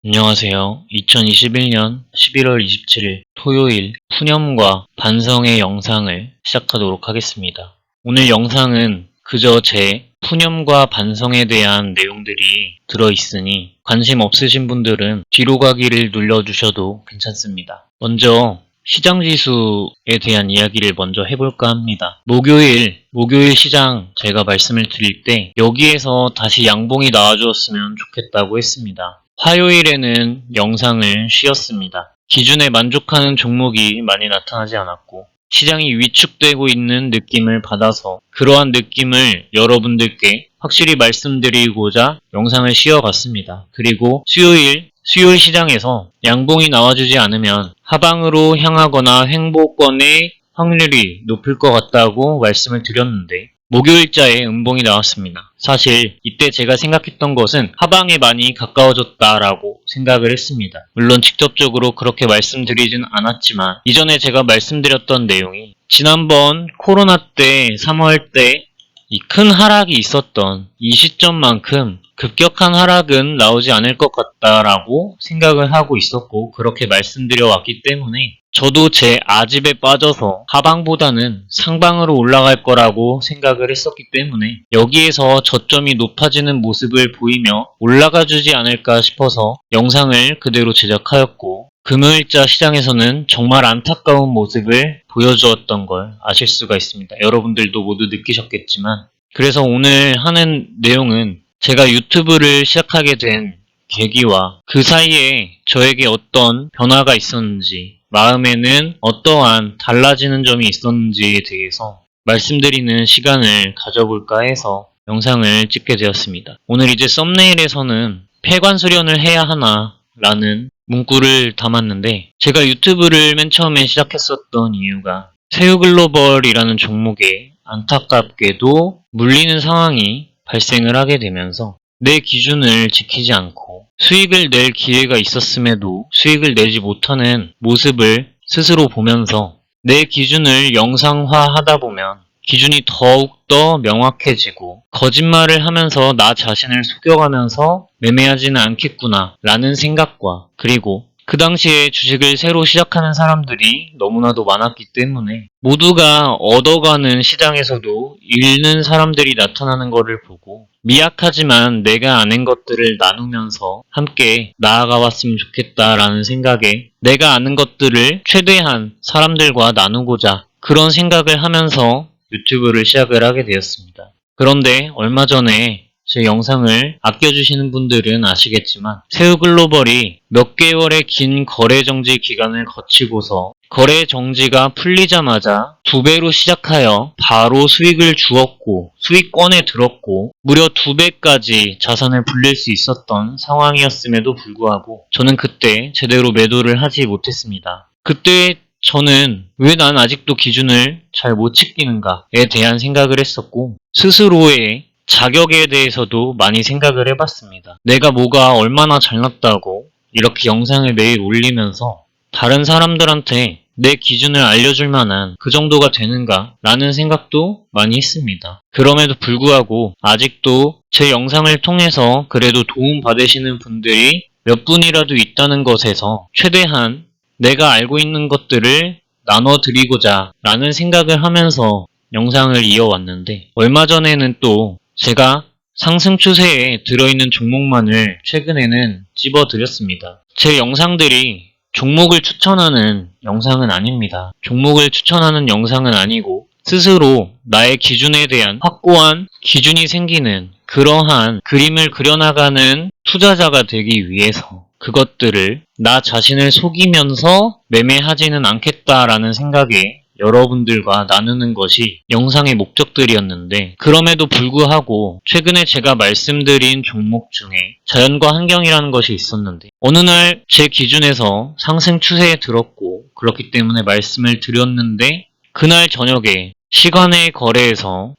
안녕하세요. 2021년 11월 27일 토요일 푸념과 반성의 영상을 시작하도록 하겠습니다. 오늘 영상은 그저 제 푸념과 반성에 대한 내용들이 들어있으니 관심 없으신 분들은 뒤로 가기를 눌러주셔도 괜찮습니다. 먼저 시장지수에 대한 이야기를 먼저 해볼까 합니다. 목요일 시장 제가 말씀을 드릴 때 여기에서 다시 양봉이 나와주었으면 좋겠다고 했습니다. 화요일에는 영상을 쉬었습니다. 기준에 만족하는 종목이 많이 나타나지 않았고 시장이 위축되고 있는 느낌을 받아서 그러한 느낌을 여러분들께 확실히 말씀드리고자 영상을 쉬어갔습니다. 그리고 수요일 시장에서 양봉이 나와주지 않으면 하방으로 향하거나 횡보권의 확률이 높을 것 같다고 말씀을 드렸는데 목요일자에 음봉이 나왔습니다. 사실 이때 제가 생각했던 것은 하방에 많이 가까워졌다라고 생각을 했습니다. 물론 직접적으로 그렇게 말씀드리진 않았지만 이전에 제가 말씀드렸던 내용이 지난번 코로나 때 3월 때 이 큰 하락이 있었던 이 시점만큼 급격한 하락은 나오지 않을 것 같다라고 생각을 하고 있었고 그렇게 말씀드려 왔기 때문에 저도 제 아집에 빠져서 하방보다는 상방으로 올라갈 거라고 생각을 했었기 때문에 여기에서 저점이 높아지는 모습을 보이며 올라가 주지 않을까 싶어서 영상을 그대로 제작하였고 금요일자 시장에서는 정말 안타까운 모습을 보여주었던 걸 아실 수가 있습니다. 여러분들도 모두 느끼셨겠지만 그래서 오늘 하는 내용은 제가 유튜브를 시작하게 된 계기와 그 사이에 저에게 어떤 변화가 있었는지 마음에는 어떠한 달라지는 점이 있었는지에 대해서 말씀드리는 시간을 가져볼까 해서 영상을 찍게 되었습니다. 오늘 이제 썸네일에서는 폐관 수련을 해야 하나 라는 문구를 담았는데 제가 유튜브를 맨 처음에 시작했었던 이유가 새우글로벌이라는 종목에 안타깝게도 물리는 상황이 발생을 하게 되면서 내 기준을 지키지 않고 수익을 낼 기회가 있었음에도 수익을 내지 못하는 모습을 스스로 보면서 내 기준을 영상화하다 보면 기준이 더욱더 명확해지고 거짓말을 하면서 나 자신을 속여가면서 매매하지는 않겠구나 라는 생각과 그리고 그 당시에 주식을 새로 시작하는 사람들이 너무나도 많았기 때문에 모두가 얻어가는 시장에서도 잃는 사람들이 나타나는 것을 보고 미약하지만 내가 아는 것들을 나누면서 함께 나아가 왔으면 좋겠다라는 생각에 내가 아는 것들을 최대한 사람들과 나누고자 그런 생각을 하면서 유튜브를 시작을 하게 되었습니다. 그런데 얼마 전에 제 영상을 아껴주시는 분들은 아시겠지만 새우글로벌이 몇 개월의 긴 거래 정지 기간을 거치고서 거래 정지가 풀리자마자 2배로 시작하여 바로 수익을 주었고 수익권에 들었고 무려 2배까지 자산을 불릴 수 있었던 상황이었음에도 불구하고 저는 그때 제대로 매도를 하지 못했습니다. 그때 저는 왜 난 아직도 기준을 잘 못 지키는가에 대한 생각을 했었고 스스로의 자격에 대해서도 많이 생각을 해봤습니다. 내가 뭐가 얼마나 잘났다고 이렇게 영상을 매일 올리면서 다른 사람들한테 내 기준을 알려줄 만한 그 정도가 되는가 라는 생각도 많이 했습니다. 그럼에도 불구하고 아직도 제 영상을 통해서 그래도 도움 받으시는 분들이 몇 분이라도 있다는 것에서 최대한 내가 알고 있는 것들을 나눠드리고자 라는 생각을 하면서 영상을 이어왔는데 얼마 전에는 또 제가 상승 추세에 들어있는 종목만을 최근에는 찝어드렸습니다. 제 영상들이 종목을 추천하는 영상은 아닙니다. 종목을 추천하는 영상은 아니고 스스로 나의 기준에 대한 확고한 기준이 생기는 그러한 그림을 그려나가는 투자자가 되기 위해서 그것들을 나 자신을 속이면서 매매하지는 않겠다라는 생각에 여러분들과 나누는 것이 영상의 목적들이었는데 그럼에도 불구하고 최근에 제가 말씀드린 종목 중에 자연과 환경이라는 것이 있었는데 어느 날 제 기준에서 상승 추세에 들었고 그렇기 때문에 말씀을 드렸는데 그날 저녁에 시간의 거래에서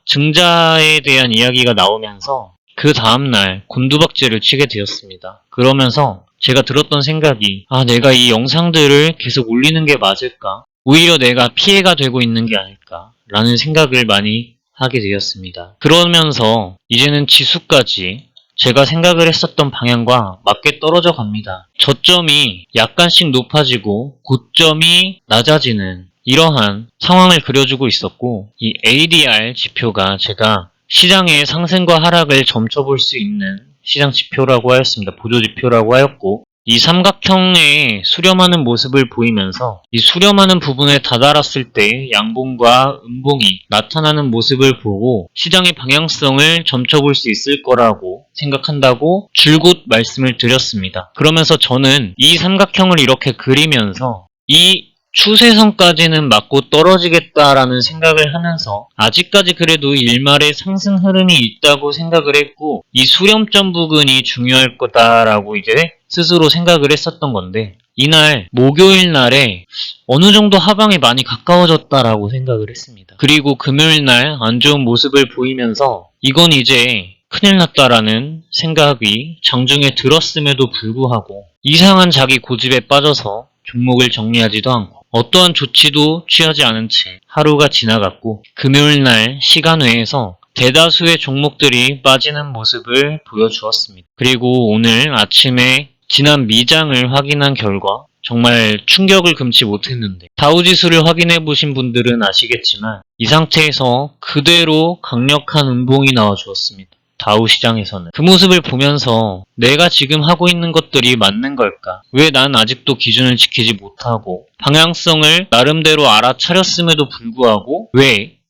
증자에 대한 이야기가 나오면서 그 다음날 곤두박질을 치게 되었습니다. 그러면서 제가 들었던 생각이 내가 이 영상들을 계속 올리는 게 맞을까? 오히려 내가 피해가 되고 있는 게 아닐까라는 생각을 많이 하게 되었습니다. 그러면서 이제는 지수까지 제가 생각을 했었던 방향과 맞게 떨어져 갑니다. 저점이 약간씩 높아지고 고점이 낮아지는 이러한 상황을 그려주고 있었고, 이 ADR 지표가 제가 시장의 상승과 하락을 점쳐볼 수 있는 시장 지표라고 하였습니다. 보조 지표라고 하였고, 이 삼각형의 수렴하는 모습을 보이면서 이 수렴하는 부분에 다다랐을 때 양봉과 음봉이 나타나는 모습을 보고 시장의 방향성을 점쳐볼 수 있을 거라고 생각한다고 줄곧 말씀을 드렸습니다. 그러면서 저는 이 삼각형을 이렇게 그리면서 이 추세선까지는 맞고 떨어지겠다라는 생각을 하면서 아직까지 그래도 일말의 상승 흐름이 있다고 생각을 했고, 이 수렴점 부근이 중요할 거다라고 이제 스스로 생각을 했었던 건데, 이날 목요일 날에 어느 정도 하방이 많이 가까워졌다라고 생각을 했습니다. 그리고 금요일 날 안 좋은 모습을 보이면서 이건 이제 큰일 났다라는 생각이 장중에 들었음에도 불구하고 이상한 자기 고집에 빠져서 종목을 정리하지도 않고 어떠한 조치도 취하지 않은 채 하루가 지나갔고, 금요일 날 시간 외에서 대다수의 종목들이 빠지는 모습을 보여주었습니다. 그리고 오늘 아침에 지난 미장을 확인한 결과 정말 충격을 금치 못했는데, 다우지수를 확인해 보신 분들은 아시겠지만 이 상태에서 그대로 강력한 음봉이 나와 주었습니다. 다우 시장에서는. 그 모습을 보면서 내가 지금 하고 있는 것들이 맞는 걸까? 왜 난 아직도 기준을 지키지 못하고 방향성을 나름대로 알아차렸음에도 불구하고 왜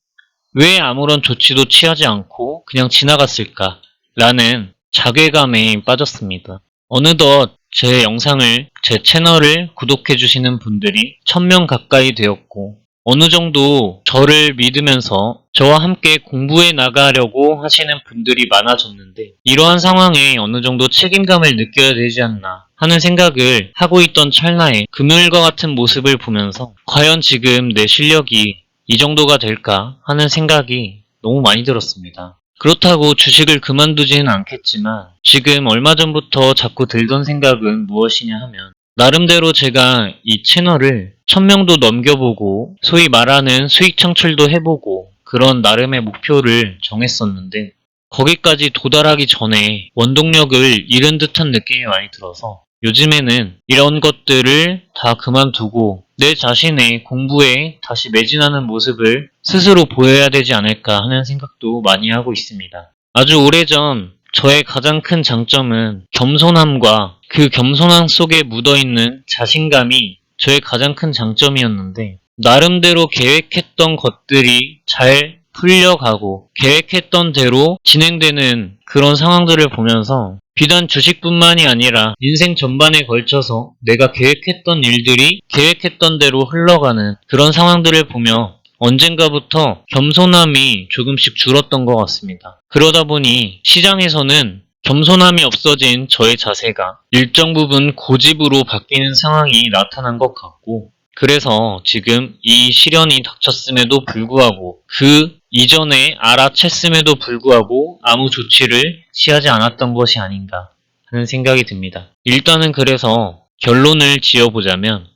아무런 조치도 취하지 않고 그냥 지나갔을까? 라는 자괴감에 빠졌습니다. 어느덧 제 영상을, 제 채널을 구독해 주시는 분들이 1000명 가까이 되었고, 어느 정도 저를 믿으면서 저와 함께 공부해 나가려고 하시는 분들이 많아졌는데, 이러한 상황에 어느 정도 책임감을 느껴야 되지 않나 하는 생각을 하고 있던 찰나에 금요일과 같은 모습을 보면서 과연 지금 내 실력이 이 정도가 될까 하는 생각이 너무 많이 들었습니다. 그렇다고 주식을 그만두지는 않겠지만 지금 얼마 전부터 자꾸 들던 생각은 무엇이냐 하면, 나름대로 제가 이 채널을 1000명도 넘겨보고 소위 말하는 수익 창출도 해보고 그런 나름의 목표를 정했었는데, 거기까지 도달하기 전에 원동력을 잃은 듯한 느낌이 많이 들어서 요즘에는 이런 것들을 다 그만두고 내 자신의 공부에 다시 매진하는 모습을 스스로 보여야 되지 않을까 하는 생각도 많이 하고 있습니다. 아주 오래전 저의 가장 큰 장점은 겸손함과 그 겸손함 속에 묻어있는 자신감이 저의 가장 큰 장점이었는데, 나름대로 계획했던 것들이 잘 풀려가고 계획했던 대로 진행되는 그런 상황들을 보면서 비단 주식뿐만이 아니라 인생 전반에 걸쳐서 내가 계획했던 일들이 계획했던 대로 흘러가는 그런 상황들을 보며 언젠가부터 겸손함이 조금씩 줄었던 것 같습니다. 그러다 보니 시장에서는 겸손함이 없어진 저의 자세가 일정 부분 고집으로 바뀌는 상황이 나타난 것 같고, 그래서 지금 이 시련이 닥쳤음에도 불구하고 그 이전에 알아챘음에도 불구하고 아무 조치를 취하지 않았던 것이 아닌가 하는 생각이 듭니다. 일단은 그래서 결론을 지어보자면,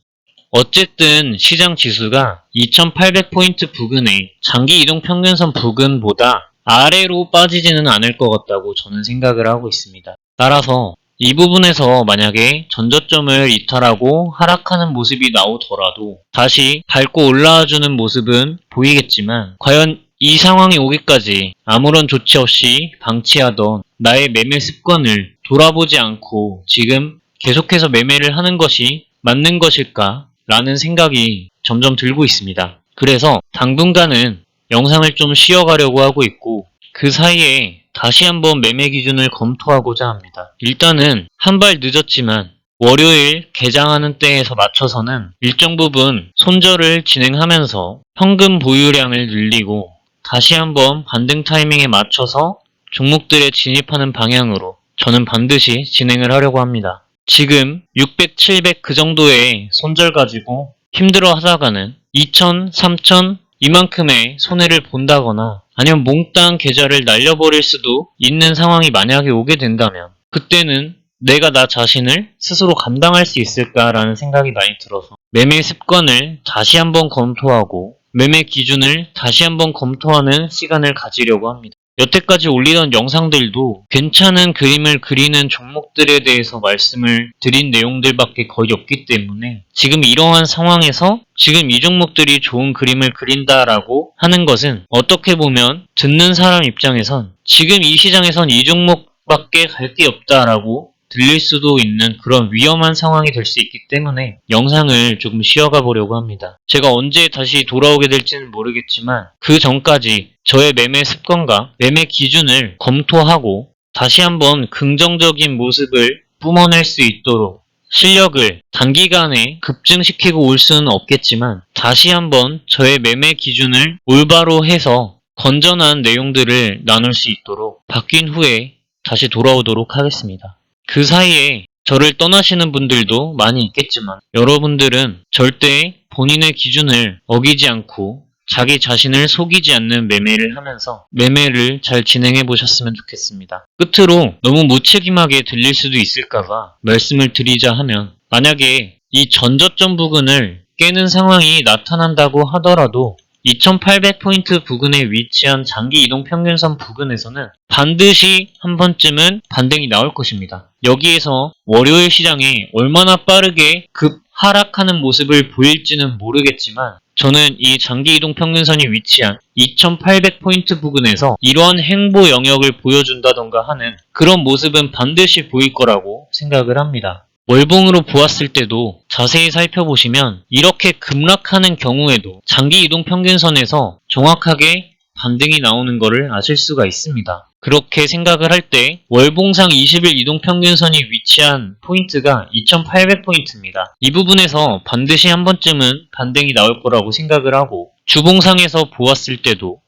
어쨌든 시장 지수가 2800포인트 부근의 장기 이동 평균선 부근보다 아래로 빠지지는 않을 것 같다고 저는 생각을 하고 있습니다. 따라서 이 부분에서 만약에 전저점을 이탈하고 하락하는 모습이 나오더라도 다시 밟고 올라와주는 모습은 보이겠지만, 과연 이 상황이 오기까지 아무런 조치 없이 방치하던 나의 매매 습관을 돌아보지 않고 지금 계속해서 매매를 하는 것이 맞는 것일까? 라는 생각이 점점 들고 있습니다. 그래서 당분간은 영상을 좀 쉬어가려고 하고 있고, 그 사이에 다시 한번 매매 기준을 검토하고자 합니다. 일단은 한 발 늦었지만 월요일 개장하는 때에서 맞춰서는 일정 부분 손절을 진행하면서 현금 보유량을 늘리고 다시 한번 반등 타이밍에 맞춰서 종목들에 진입하는 방향으로 저는 반드시 진행을 하려고 합니다. 지금 600, 700 그 정도의 손절 가지고 힘들어 하다가는 2000, 3000 이만큼의 손해를 본다거나 아니면 몽땅 계좌를 날려버릴 수도 있는 상황이 만약에 오게 된다면, 그때는 내가 나 자신을 스스로 감당할 수 있을까라는 생각이 많이 들어서 매매 습관을 다시 한번 검토하고 매매 기준을 다시 한번 검토하는 시간을 가지려고 합니다. 여태까지 올리던 영상들도 괜찮은 그림을 그리는 종목들에 대해서 말씀을 드린 내용들밖에 거의 없기 때문에 지금 이러한 상황에서 지금 이 종목들이 좋은 그림을 그린다라고 하는 것은 어떻게 보면 듣는 사람 입장에선 지금 이 시장에선 이 종목밖에 갈 게 없다라고 들릴 수도 있는 그런 위험한 상황이 될 수 있기 때문에 영상을 조금 쉬어가 보려고 합니다. 제가 언제 다시 돌아오게 될지는 모르겠지만 그 전까지 저의 매매 습관과 매매 기준을 검토하고 다시 한번 긍정적인 모습을 뿜어낼 수 있도록 실력을 단기간에 급증시키고 올 수는 없겠지만 다시 한번 저의 매매 기준을 올바로 해서 건전한 내용들을 나눌 수 있도록 바뀐 후에 다시 돌아오도록 하겠습니다. 그 사이에 저를 떠나시는 분들도 많이 있겠지만 여러분들은 절대 본인의 기준을 어기지 않고 자기 자신을 속이지 않는 매매를 하면서 매매를 잘 진행해 보셨으면 좋겠습니다. 끝으로 너무 무책임하게 들릴 수도 있을까봐 말씀을 드리자 하면 만약에 이 전저점 부근을 깨는 상황이 나타난다고 하더라도 2800포인트 부근에 위치한 장기 이동 평균선 부근에서는 반드시 한 번쯤은 반등이 나올 것입니다. 여기에서 월요일 시장에 얼마나 빠르게 급 하락하는 모습을 보일지는 모르겠지만 저는 이 장기 이동 평균선이 위치한 2800포인트 부근에서 이러한 행보 영역을 보여준다던가 하는 그런 모습은 반드시 보일 거라고 생각을 합니다. 월봉으로 보았을 때도 자세히 살펴보시면 이렇게 급락하는 경우에도 장기 이동 평균선에서 정확하게 반등이 나오는 것을 아실 수가 있습니다. 그렇게 생각을 할 때 월봉상 20일 이동 평균선이 위치한 포인트가 2800포인트입니다. 이 부분에서 반드시 한 번쯤은 반등이 나올 거라고 생각을 하고 주봉상에서 보았을 때도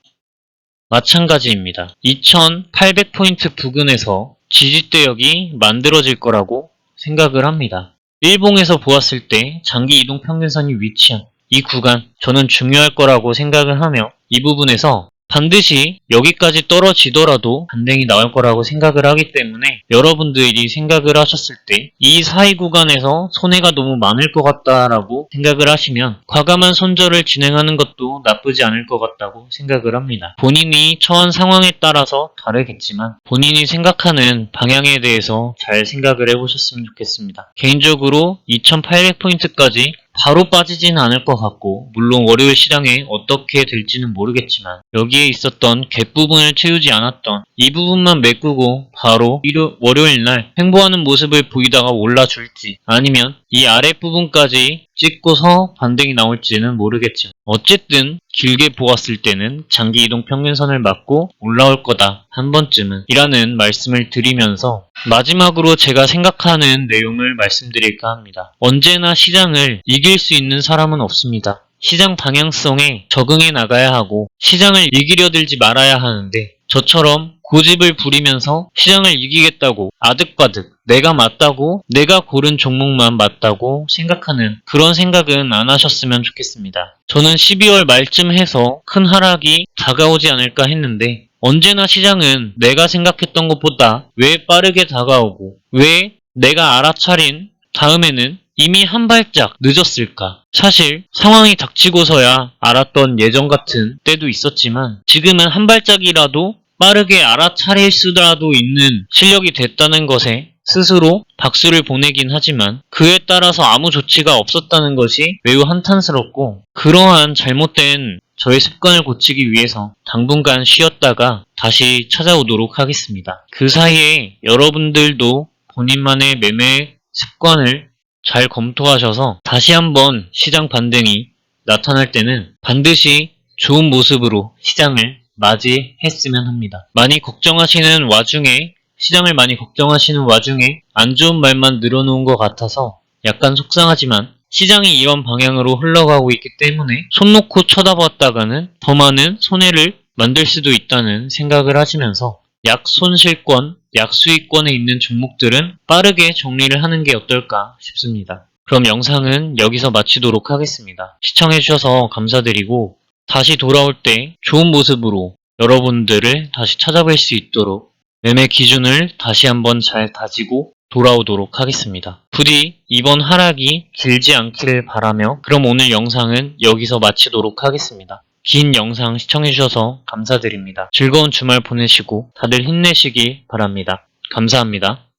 마찬가지입니다. 2800포인트 부근에서 지지대역이 만들어질 거라고 생각을 합니다. 일봉에서 보았을 때 장기 이동 평균선이 위치한 이 구간 저는 중요할 거라고 생각을 하며 이 부분에서 반드시 여기까지 떨어지더라도 반등이 나올 거라고 생각을 하기 때문에 여러분들이 생각을 하셨을 때 이 사이 구간에서 손해가 너무 많을 것 같다라고 생각을 하시면 과감한 손절을 진행하는 것도 나쁘지 않을 것 같다고 생각을 합니다. 본인이 처한 상황에 따라서 다르겠지만 본인이 생각하는 방향에 대해서 잘 생각을 해보셨으면 좋겠습니다. 개인적으로 2800포인트까지 바로 빠지지는 않을 것 같고 물론 월요일 시장에 어떻게 될지는 모르겠지만 여기에 있었던 갭 부분을 채우지 않았던 이 부분만 메꾸고 바로 월요일 날 횡보하는 모습을 보이다가 올라줄지 아니면 이 아랫부분까지 찍고서 반등이 나올지는 모르겠지만 어쨌든 길게 보았을 때는 장기 이동 평균선을 맞고 올라올 거다 한 번쯤은 이라는 말씀을 드리면서 마지막으로 제가 생각하는 내용을 말씀드릴까 합니다. 언제나 시장을 이길 수 있는 사람은 없습니다. 시장 방향성에 적응해 나가야 하고 시장을 이기려 들지 말아야 하는데 저처럼 고집을 부리면서 시장을 이기겠다고 아득바득 내가 맞다고 내가 고른 종목만 맞다고 생각하는 그런 생각은 안 하셨으면 좋겠습니다. 저는 12월 말쯤 해서 큰 하락이 다가오지 않을까 했는데 언제나 시장은 내가 생각했던 것보다 왜 빠르게 다가오고 왜 내가 알아차린 다음에는 이미 한 발짝 늦었을까? 사실 상황이 닥치고서야 알았던 예전 같은 때도 있었지만 지금은 한 발짝이라도 빠르게 알아차릴 수라도 있는 실력이 됐다는 것에 스스로 박수를 보내긴 하지만 그에 따라서 아무 조치가 없었다는 것이 매우 한탄스럽고 그러한 잘못된 저의 습관을 고치기 위해서 당분간 쉬었다가 다시 찾아오도록 하겠습니다. 그 사이에 여러분들도 본인만의 매매 습관을 잘 검토하셔서 다시 한번 시장 반등이 나타날 때는 반드시 좋은 모습으로 시장을 맞이했으면 합니다. 시장을 많이 걱정하시는 와중에 안 좋은 말만 늘어놓은 것 같아서 약간 속상하지만 시장이 이런 방향으로 흘러가고 있기 때문에 손 놓고 쳐다봤다가는 더 많은 손해를 만들 수도 있다는 생각을 하시면서 약손실권, 약수익권에 있는 종목들은 빠르게 정리를 하는 게 어떨까 싶습니다. 그럼 영상은 여기서 마치도록 하겠습니다. 시청해주셔서 감사드리고 다시 돌아올 때 좋은 모습으로 여러분들을 다시 찾아뵐 수 있도록 매매 기준을 다시 한번 잘 다지고 돌아오도록 하겠습니다. 부디 이번 하락이 길지 않기를 바라며 그럼 오늘 영상은 여기서 마치도록 하겠습니다. 긴 영상 시청해주셔서 감사드립니다. 즐거운 주말 보내시고 다들 힘내시기 바랍니다. 감사합니다.